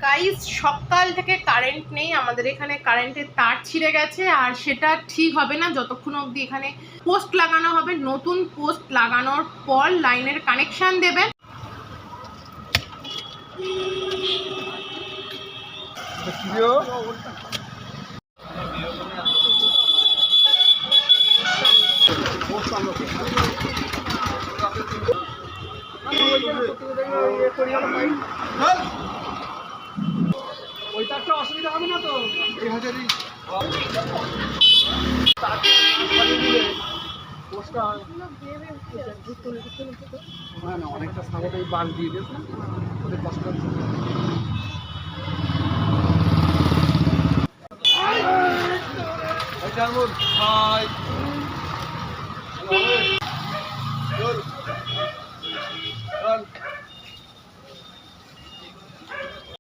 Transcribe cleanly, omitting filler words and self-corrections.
Guys সকাল থেকে current নেই, আমাদের এখানে কারেন্টের তার ছিঁড়ে গেছে, আর সেটা ঠিক হবে না যতক্ষণ অবধি এখানে পোস্ট লাগানো হবে। নতুন পোস্ট লাগানোর পর লাইনের কানেকশন দেবে। ওইটা একটা অসুবিধা হবে না তো? এই হাজারই না অনেকটা সামনে বাস দিয়ে দিয়েছে, ওদের কষ্ট হচ্ছে।